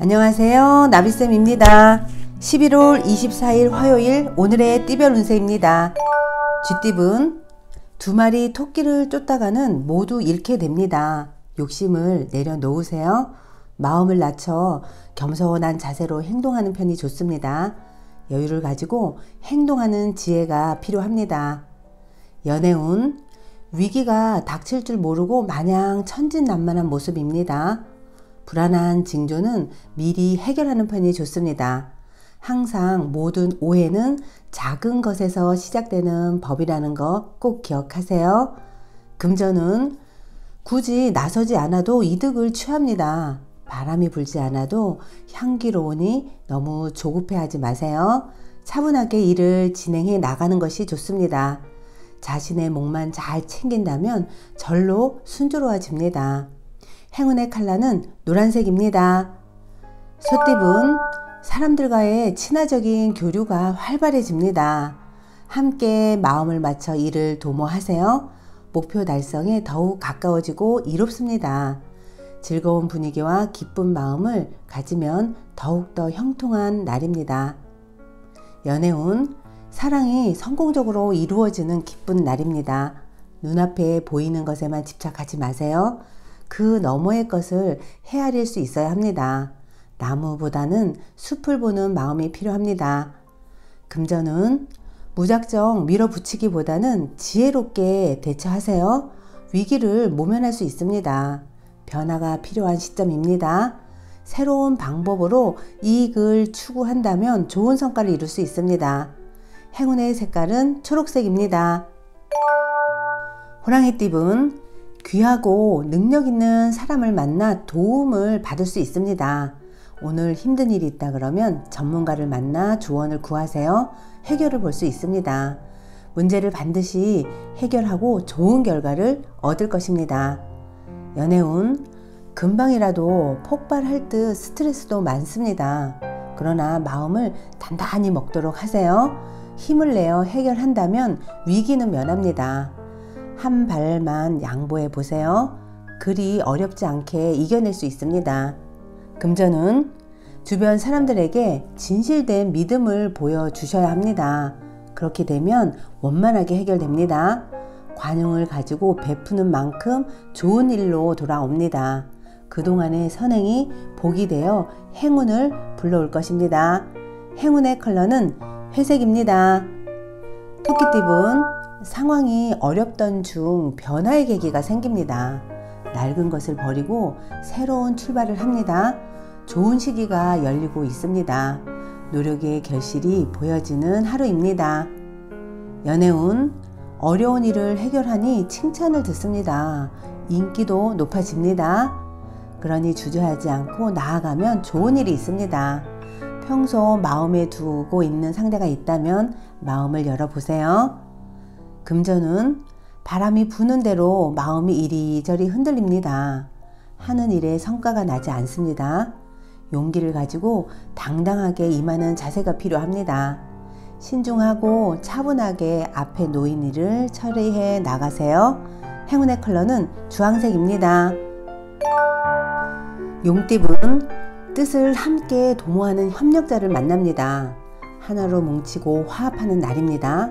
안녕하세요. 나비쌤입니다. 11월 24일 화요일 오늘의 띠별 운세입니다. 쥐띠분 두 마리 토끼를 쫓다가는 모두 잃게 됩니다. 욕심을 내려놓으세요. 마음을 낮춰 겸손한 자세로 행동하는 편이 좋습니다. 여유를 가지고 행동하는 지혜가 필요합니다. 연애운 위기가 닥칠 줄 모르고 마냥 천진난만한 모습입니다. 불안한 징조는 미리 해결하는 편이 좋습니다. 항상 모든 오해는 작은 것에서 시작되는 법이라는 거 꼭 기억하세요. 금전은 굳이 나서지 않아도 이득을 취합니다. 바람이 불지 않아도 향기로우니 너무 조급해하지 마세요. 차분하게 일을 진행해 나가는 것이 좋습니다. 자신의 목만 잘 챙긴다면 절로 순조로워집니다. 행운의 컬러는 노란색입니다. 소띠분 사람들과의 친화적인 교류가 활발해집니다. 함께 마음을 맞춰 일을 도모하세요. 목표 달성에 더욱 가까워지고 이롭습니다. 즐거운 분위기와 기쁜 마음을 가지면 더욱더 형통한 날입니다. 연애운 사랑이 성공적으로 이루어지는 기쁜 날입니다. 눈앞에 보이는 것에만 집착하지 마세요. 그 너머의 것을 헤아릴 수 있어야 합니다. 나무보다는 숲을 보는 마음이 필요합니다. 금전은 무작정 밀어붙이기보다는 지혜롭게 대처하세요. 위기를 모면할 수 있습니다. 변화가 필요한 시점입니다. 새로운 방법으로 이익을 추구한다면 좋은 성과를 이룰 수 있습니다. 행운의 색깔은 초록색입니다. 호랑이띠분 귀하고 능력 있는 사람을 만나 도움을 받을 수 있습니다. 오늘 힘든 일이 있다 그러면 전문가를 만나 조언을 구하세요. 해결을 볼 수 있습니다. 문제를 반드시 해결하고 좋은 결과를 얻을 것입니다. 연애운 금방이라도 폭발할 듯 스트레스도 많습니다. 그러나 마음을 단단히 먹도록 하세요. 힘을 내어 해결한다면 위기는 면합니다. 한 발만 양보해 보세요. 그리 어렵지 않게 이겨낼 수 있습니다. 금전은 주변 사람들에게 진실된 믿음을 보여주셔야 합니다. 그렇게 되면 원만하게 해결됩니다. 관용을 가지고 베푸는 만큼 좋은 일로 돌아옵니다. 그동안의 선행이 복이 되어 행운을 불러올 것입니다. 행운의 컬러는 회색입니다. 토끼띠분 상황이 어렵던 중 변화의 계기가 생깁니다. 낡은 것을 버리고 새로운 출발을 합니다. 좋은 시기가 열리고 있습니다. 노력의 결실이 보여지는 하루입니다. 연애운 어려운 일을 해결하니 칭찬을 듣습니다. 인기도 높아집니다. 그러니 주저하지 않고 나아가면 좋은 일이 있습니다. 평소 마음에 두고 있는 상대가 있다면 마음을 열어보세요. 금전은 바람이 부는 대로 마음이 이리저리 흔들립니다. 하는 일에 성과가 나지 않습니다. 용기를 가지고 당당하게 임하는 자세가 필요합니다. 신중하고 차분하게 앞에 놓인 일을 처리해 나가세요. 행운의 컬러는 주황색입니다. 용띠분 뜻을 함께 도모하는 협력자를 만납니다. 하나로 뭉치고 화합하는 날입니다.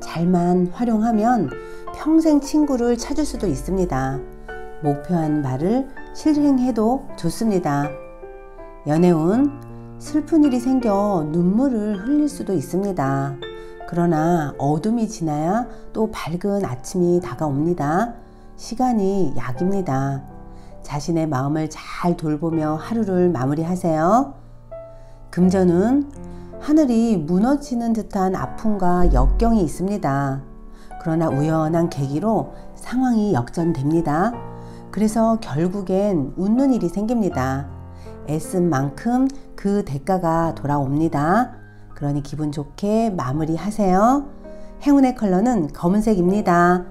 잘만 활용하면 평생 친구를 찾을 수도 있습니다. 목표한 말을 실행해도 좋습니다. 연애운 슬픈 일이 생겨 눈물을 흘릴 수도 있습니다. 그러나 어둠이 지나야 또 밝은 아침이 다가옵니다. 시간이 약입니다. 자신의 마음을 잘 돌보며 하루를 마무리하세요. 금전은 하늘이 무너지는 듯한 아픔과 역경이 있습니다. 그러나 우연한 계기로 상황이 역전됩니다. 그래서 결국엔 웃는 일이 생깁니다. 애쓴 만큼 그 대가가 돌아옵니다. 그러니 기분 좋게 마무리하세요. 행운의 컬러는 검은색입니다.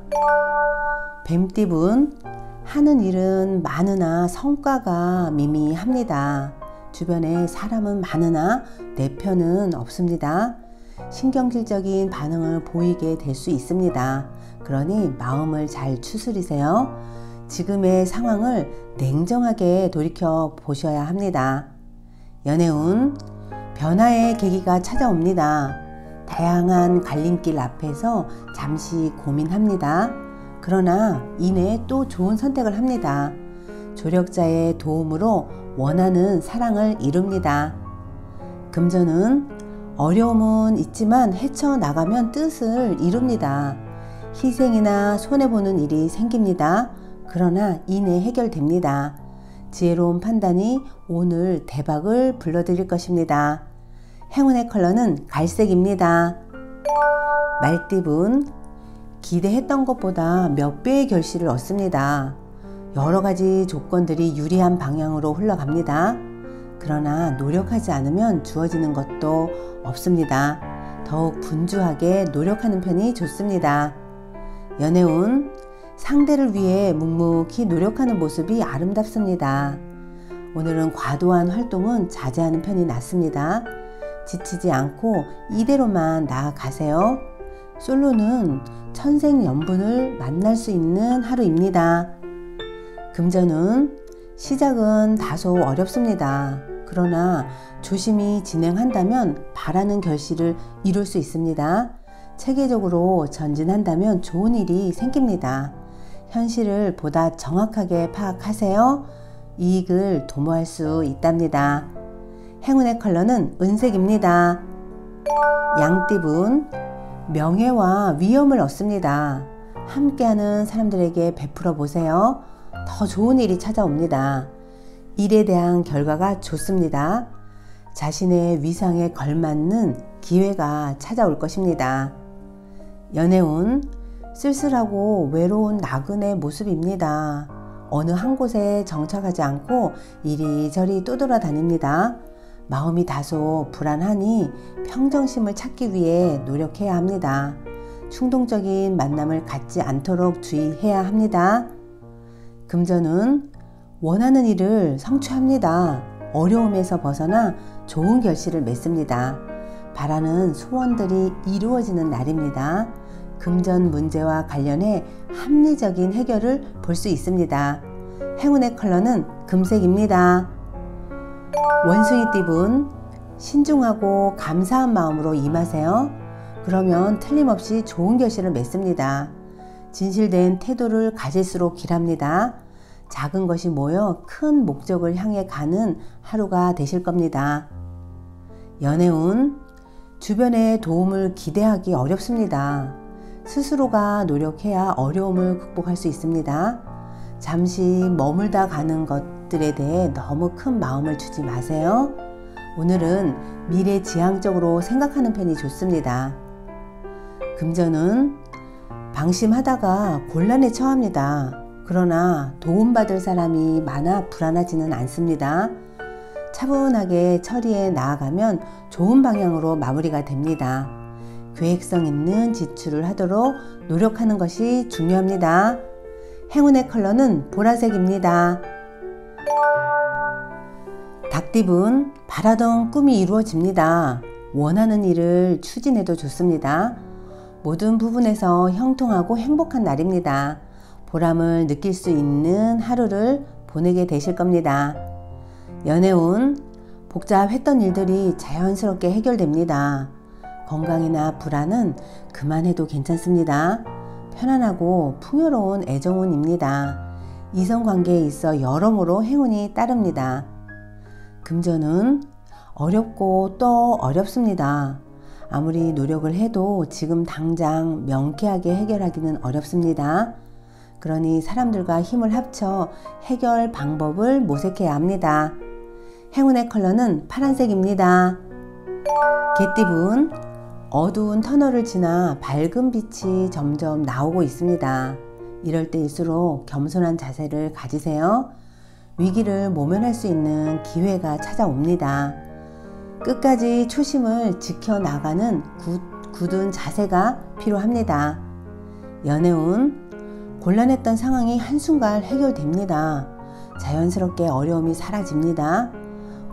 뱀띠분 하는 일은 많으나 성과가 미미합니다. 주변에 사람은 많으나 내 편은 없습니다. 신경질적인 반응을 보이게 될 수 있습니다. 그러니 마음을 잘 추스리세요. 지금의 상황을 냉정하게 돌이켜 보셔야 합니다. 연애운, 변화의 계기가 찾아옵니다. 다양한 갈림길 앞에서 잠시 고민합니다. 그러나 이내 또 좋은 선택을 합니다. 조력자의 도움으로 원하는 사랑을 이룹니다. 금전은, 어려움은 있지만 헤쳐나가면 뜻을 이룹니다. 희생이나 손해보는 일이 생깁니다. 그러나 이내 해결됩니다. 지혜로운 판단이 오늘 대박을 불러드릴 것입니다. 행운의 컬러는 갈색입니다. 말띠분, 기대했던 것보다 몇 배의 결실을 얻습니다. 여러 가지 조건들이 유리한 방향으로 흘러갑니다. 그러나 노력하지 않으면 주어지는 것도 없습니다. 더욱 분주하게 노력하는 편이 좋습니다. 연애운, 상대를 위해 묵묵히 노력하는 모습이 아름답습니다. 오늘은 과도한 활동은 자제하는 편이 낫습니다. 지치지 않고 이대로만 나아가세요. 솔로는 천생연분을 만날 수 있는 하루입니다. 금전은, 시작은 다소 어렵습니다. 그러나 조심히 진행한다면 바라는 결실을 이룰 수 있습니다. 체계적으로 전진한다면 좋은 일이 생깁니다. 현실을 보다 정확하게 파악하세요. 이익을 도모할 수 있답니다. 행운의 컬러는 은색입니다. 양띠분, 명예와 위엄을 얻습니다. 함께하는 사람들에게 베풀어 보세요. 더 좋은 일이 찾아옵니다. 일에 대한 결과가 좋습니다. 자신의 위상에 걸맞는 기회가 찾아올 것입니다. 연애운, 쓸쓸하고 외로운 나그네 모습입니다. 어느 한 곳에 정착하지 않고 이리저리 떠돌아다닙니다. 마음이 다소 불안하니 평정심을 찾기 위해 노력해야 합니다. 충동적인 만남을 갖지 않도록 주의해야 합니다. 금전은, 원하는 일을 성취합니다. 어려움에서 벗어나 좋은 결실을 맺습니다. 바라는 소원들이 이루어지는 날입니다. 금전 문제와 관련해 합리적인 해결을 볼 수 있습니다. 행운의 컬러는 금색입니다. 원숭이띠분, 신중하고 감사한 마음으로 임하세요. 그러면 틀림없이 좋은 결실을 맺습니다. 진실된 태도를 가질수록 길합니다. 작은 것이 모여 큰 목적을 향해 가는 하루가 되실 겁니다. 연애운, 주변의 도움을 기대하기 어렵습니다. 스스로가 노력해야 어려움을 극복할 수 있습니다. 잠시 머물다 가는 것들에 대해 너무 큰 마음을 주지 마세요. 오늘은 미래지향적으로 생각하는 편이 좋습니다. 금전은, 방심하다가 곤란에 처합니다. 그러나 도움받을 사람이 많아 불안하지는 않습니다. 차분하게 처리해 나아가면 좋은 방향으로 마무리가 됩니다. 계획성 있는 지출을 하도록 노력하는 것이 중요합니다. 행운의 컬러는 보라색입니다. 닭띠분, 바라던 꿈이 이루어집니다. 원하는 일을 추진해도 좋습니다. 모든 부분에서 형통하고 행복한 날입니다. 보람을 느낄 수 있는 하루를 보내게 되실 겁니다. 연애운, 복잡했던 일들이 자연스럽게 해결됩니다. 건강이나 불안은 그만해도 괜찮습니다. 편안하고 풍요로운 애정운입니다. 이성관계에 있어 여러모로 행운이 따릅니다. 금전은, 어렵고 또 어렵습니다. 아무리 노력을 해도 지금 당장 명쾌하게 해결하기는 어렵습니다. 그러니 사람들과 힘을 합쳐 해결 방법을 모색해야 합니다. 행운의 컬러는 파란색입니다. 개띠분, 어두운 터널을 지나 밝은 빛이 점점 나오고 있습니다. 이럴 때일수록 겸손한 자세를 가지세요. 위기를 모면할 수 있는 기회가 찾아옵니다. 끝까지 초심을 지켜나가는 굳은 자세가 필요합니다. 연애운, 곤란했던 상황이 한순간 해결됩니다. 자연스럽게 어려움이 사라집니다.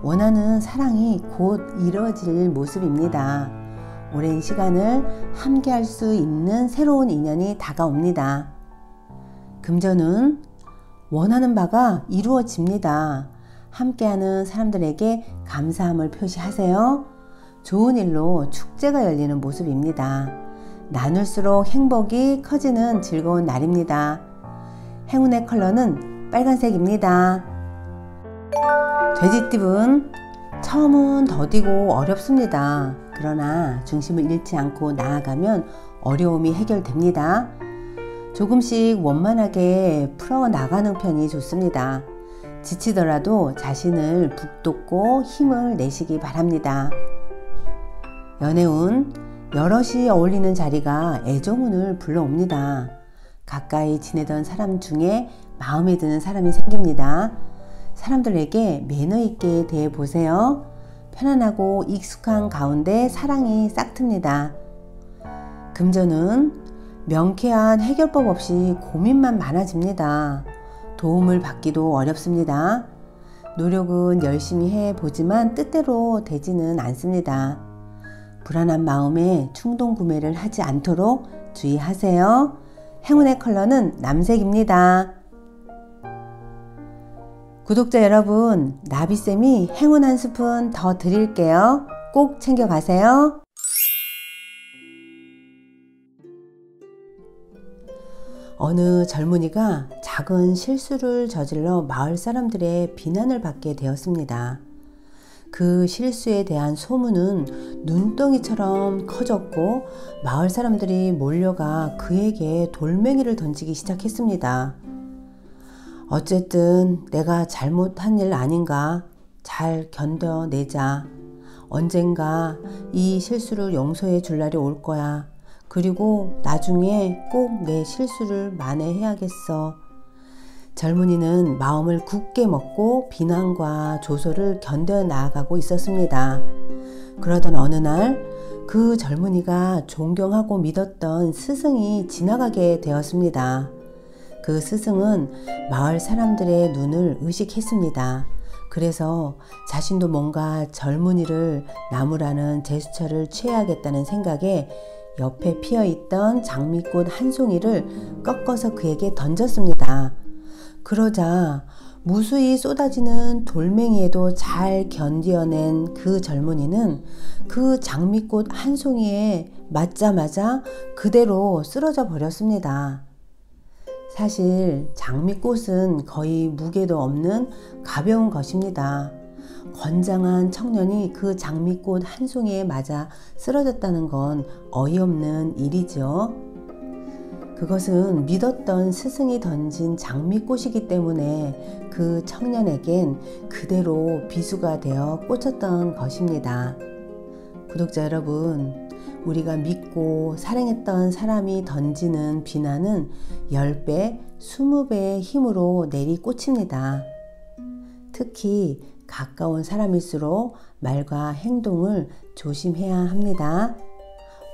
원하는 사랑이 곧 이루어질 모습입니다. 오랜 시간을 함께할 수 있는 새로운 인연이 다가옵니다. 금전은, 원하는 바가 이루어집니다. 함께하는 사람들에게 감사함을 표시하세요. 좋은 일로 축제가 열리는 모습입니다. 나눌수록 행복이 커지는 즐거운 날입니다. 행운의 컬러는 빨간색입니다. 돼지띠분, 처음은 더디고 어렵습니다. 그러나 중심을 잃지 않고 나아가면 어려움이 해결됩니다. 조금씩 원만하게 풀어나가는 편이 좋습니다. 지치더라도 자신을 북돋고 힘을 내시기 바랍니다. 연애운, 여럿이 어울리는 자리가 애정운을 불러옵니다. 가까이 지내던 사람 중에 마음에 드는 사람이 생깁니다. 사람들에게 매너 있게 대해보세요. 편안하고 익숙한 가운데 사랑이 싹틉니다. 금전은 명쾌한 해결법 없이 고민만 많아집니다. 도움을 받기도 어렵습니다. 노력은 열심히 해보지만 뜻대로 되지는 않습니다. 불안한 마음에 충동 구매를 하지 않도록 주의하세요. 행운의 컬러는 남색입니다. 구독자 여러분, 나비쌤이 행운 한 스푼 더 드릴게요. 꼭 챙겨가세요. 어느 젊은이가 작은 실수를 저질러 마을 사람들의 비난을 받게 되었습니다. 그 실수에 대한 소문은 눈덩이처럼 커졌고 마을 사람들이 몰려가 그에게 돌멩이를 던지기 시작했습니다. 어쨌든 내가 잘못한 일 아닌가? 잘 견뎌내자. 언젠가 이 실수를 용서해 줄 날이 올 거야. 그리고 나중에 꼭 내 실수를 만회해야겠어. 젊은이는 마음을 굳게 먹고 비난과 조소를 견뎌 나아가고 있었습니다. 그러던 어느 날 그 젊은이가 존경하고 믿었던 스승이 지나가게 되었습니다. 그 스승은 마을 사람들의 눈을 의식했습니다. 그래서 자신도 뭔가 젊은이를 나무라는 제스처를 취해야겠다는 생각에 옆에 피어있던 장미꽃 한 송이를 꺾어서 그에게 던졌습니다. 그러자 무수히 쏟아지는 돌멩이에도 잘 견뎌낸 그 젊은이는 그 장미꽃 한 송이에 맞자마자 그대로 쓰러져 버렸습니다. 사실 장미꽃은 거의 무게도 없는 가벼운 것입니다. 건장한 청년이 그 장미꽃 한 송이에 맞아 쓰러졌다는 건 어이없는 일이죠. 그것은 믿었던 스승이 던진 장미꽃이기 때문에 그 청년에겐 그대로 비수가 되어 꽂혔던 것입니다. 구독자 여러분, 우리가 믿고 사랑했던 사람이 던지는 비난은 10배, 20배의 힘으로 내리꽂힙니다. 특히 가까운 사람일수록 말과 행동을 조심해야 합니다.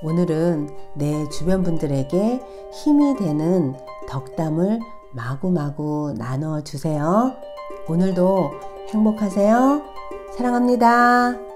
오늘은 내 주변 분들에게 힘이 되는 덕담을 마구마구 나눠주세요. 오늘도 행복하세요. 사랑합니다.